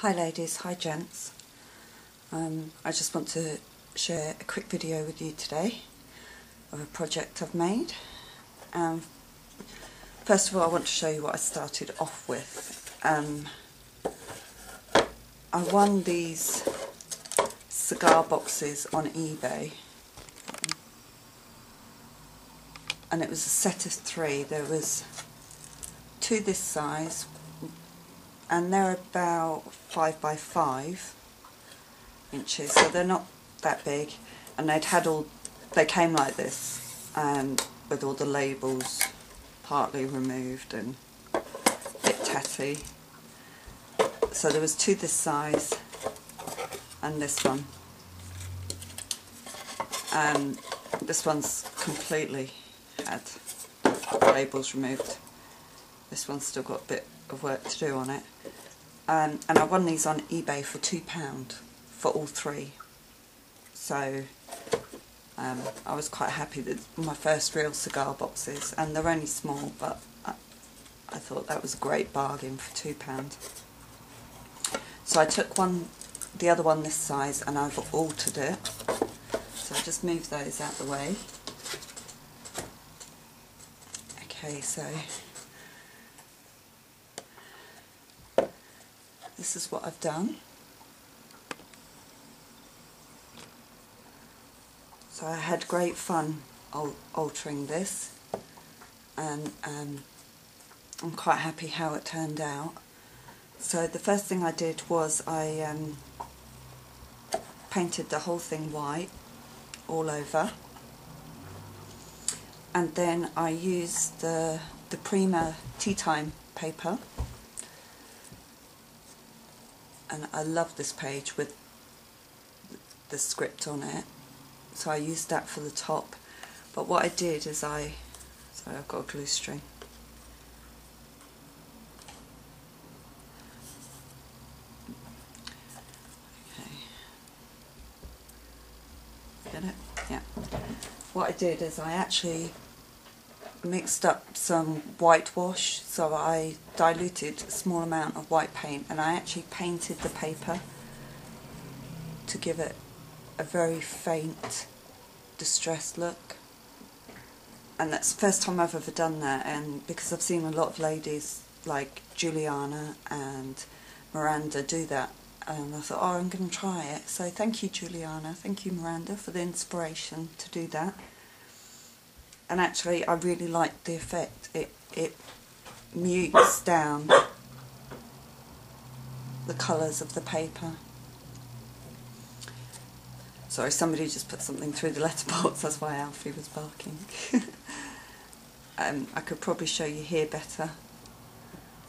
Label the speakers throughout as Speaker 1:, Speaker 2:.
Speaker 1: Hi ladies, hi gents. I just want to share a quick video with you today of a project I've made. First of all, I want to show you what I started off with. I won these cigar boxes on eBay, and it was a set of 3. There was 2 this size, and they're about 5 by 5 inches, so they're not that big, and they came like this, with all the labels partly removed and a bit tatty. So there was 2 this size and this one, and this one's completely had labels removed. This one's still got a bit of work to do on it, and I won these on eBay for £2 for all 3. So I was quite happy that my first real cigar boxes, and they're only small, but I thought that was a great bargain for £2. So I took the other one this size, and I've altered it. So I just moved those out the way. Okay, so this is what I've done. So I had great fun altering this, and I'm quite happy how it turned out. So the first thing I did was I painted the whole thing white all over, and then I used the Prima Tea Time paper, and I love this page with the script on it, so I used that for the top. But what I did is sorry, I've got a glue string. Okay, get it? Yeah. What I did is I actually mixed up some whitewash, so I diluted a small amount of white paint, and I actually painted the paper to give it a very faint distressed look. And that's the first time I've ever done that, and because I've seen a lot of ladies like Juliana and Miranda do that, and I thought, oh, I'm going to try it. So thank you, Juliana, thank you, Miranda, for the inspiration to do that. And actually I really liked the effect. It mutes down the colours of the paper. Sorry, somebody just put something through the letterbox, that's why Alfie was barking. I could probably show you here better.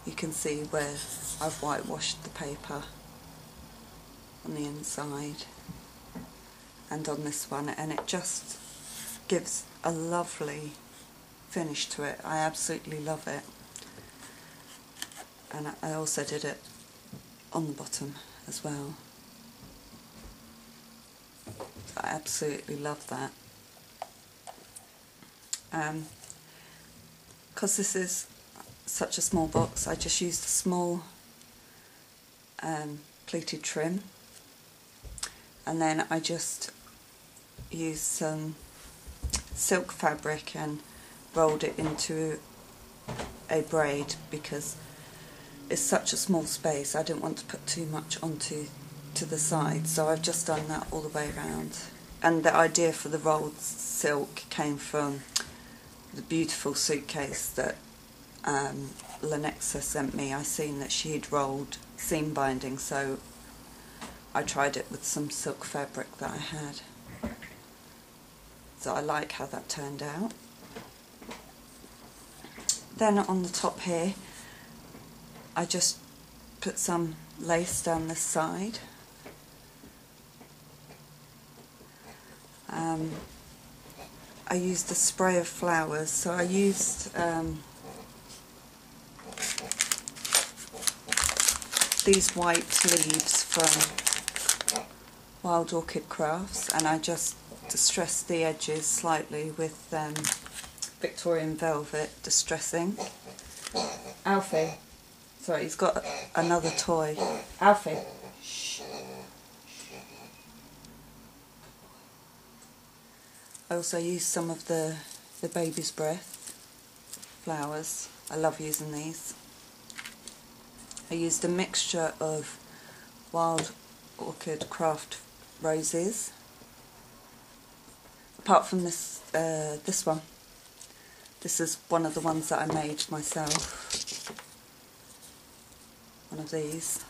Speaker 1: You can see where I've whitewashed the paper on the inside and on this one, and it just gives a lovely finish to it. I absolutely love it. And I also did it on the bottom as well. I absolutely love that. Because this is such a small box, I just used a small pleated trim, and then I just used some silk fabric and rolled it into a braid, because it's such a small space. I didn't want to put too much onto the side, so I've just done that all the way around. And the idea for the rolled silk came from the beautiful suitcase that Lenexa sent me. I seen that she had rolled seam binding, so I tried it with some silk fabric that I had. So I like how that turned out. Then on the top here, I just put some lace down this side. I used a spray of flowers, so I used these white leaves from Wild Orchid Crafts, and I just distressed the edges slightly with Victorian Velvet Distressing. Alfie, Sorry, he's got another toy. Alfie. Shh. I also use some of the baby's breath flowers. I love using these. I used a mixture of wild orchid craft roses. Apart from this one. This is one of the ones that I made myself. One of these.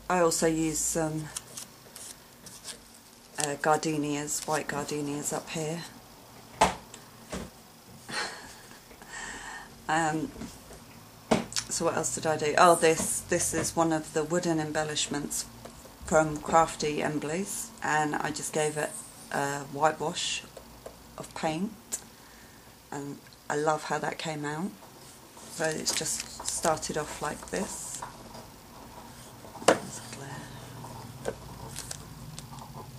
Speaker 1: I also use some gardenias, white gardenias up here. So what else did I do? Oh, this is one of the wooden embellishments from Crafty Embleys, and I just gave it a whitewash of paint, and I love how that came out. So it's just started off like this.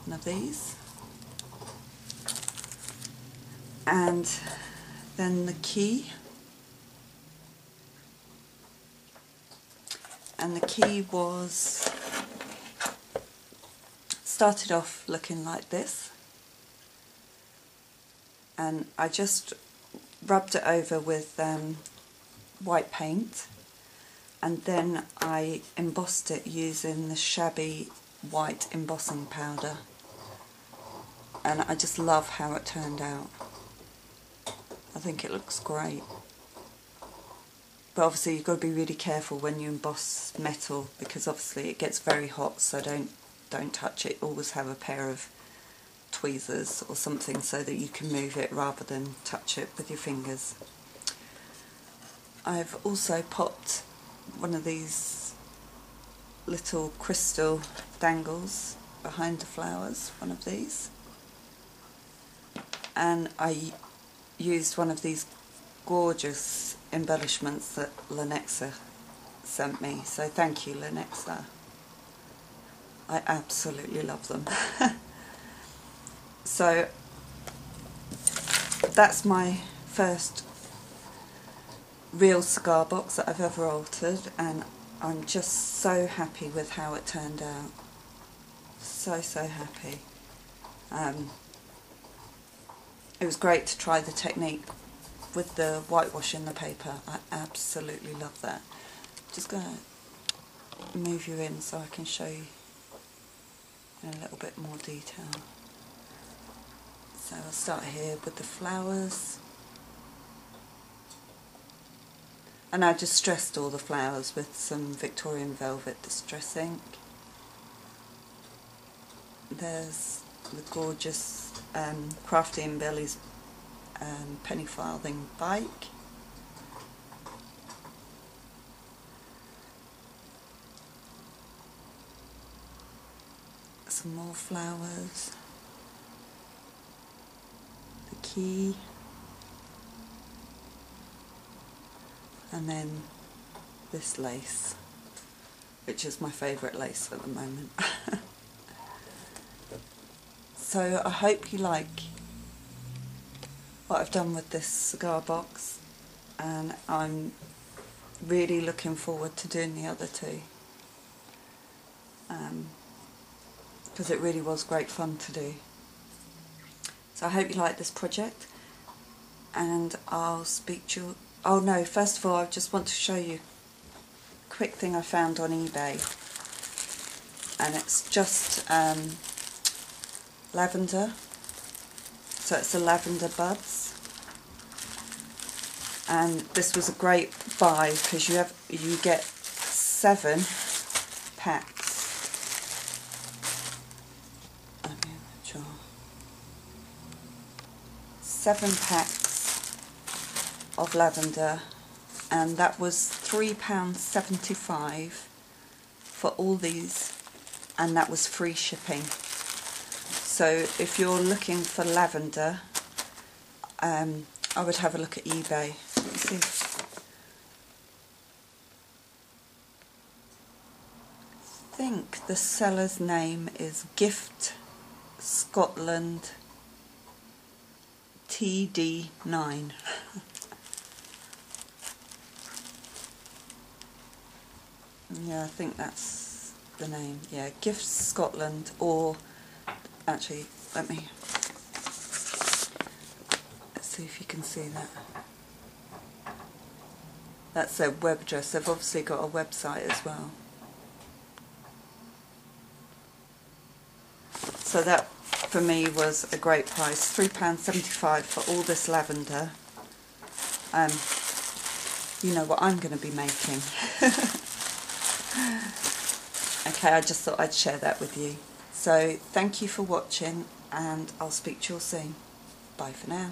Speaker 1: One of these, and then the key, and the key was started off looking like this, and I just rubbed it over with white paint, and then I embossed it using the Shabby white embossing powder, and I just love how it turned out. I think it looks great, but obviously you've got to be really careful when you emboss metal, because obviously it gets very hot, so don't touch it. Always have a pair of tweezers or something so that you can move it rather than touch it with your fingers. I've also popped one of these little crystal dangles behind the flowers, one of these, and I used one of these gorgeous embellishments that Lenexa sent me, so thank you, Lenexa. I absolutely love them. So that's my first real cigar box that I've ever altered, and I'm just so happy with how it turned out. So happy. It was great to try the technique with the whitewashing the paper. I absolutely love that. Just going to move you in so I can show you in a little bit more detail. So I'll start here with the flowers. And I distressed all the flowers with some Victorian Velvet Distress ink. There's the gorgeous Crafty Embleys penny farthing bike. Some more flowers. The key. And then this lace, which is my favourite lace at the moment. So I hope you like what I've done with this cigar box, and I'm really looking forward to doing the other two, because it really was great fun to do. So I hope you like this project, and I'll speak to you. Oh no, first of all I just want to show you a quick thing I found on eBay, and it's just lavender, so it's the lavender buds, and this was a great buy because you get 7 packs. Let me make sure. 7 packs of lavender, and that was £3.75 for all these, and that was free shipping. So if you're looking for lavender, I would have a look at eBay. Let's see. I think the seller's name is Gift Scotland TD9. Yeah, I think that's the name. Yeah, Gifts Scotland, or actually, let's see if you can see that. That's their web address. They've obviously got a website as well. So that for me was a great price, £3.75 for all this lavender. You know what I'm going to be making. Okay, I just thought I'd share that with you. So thank you for watching, and I'll speak to you all soon. Bye for now.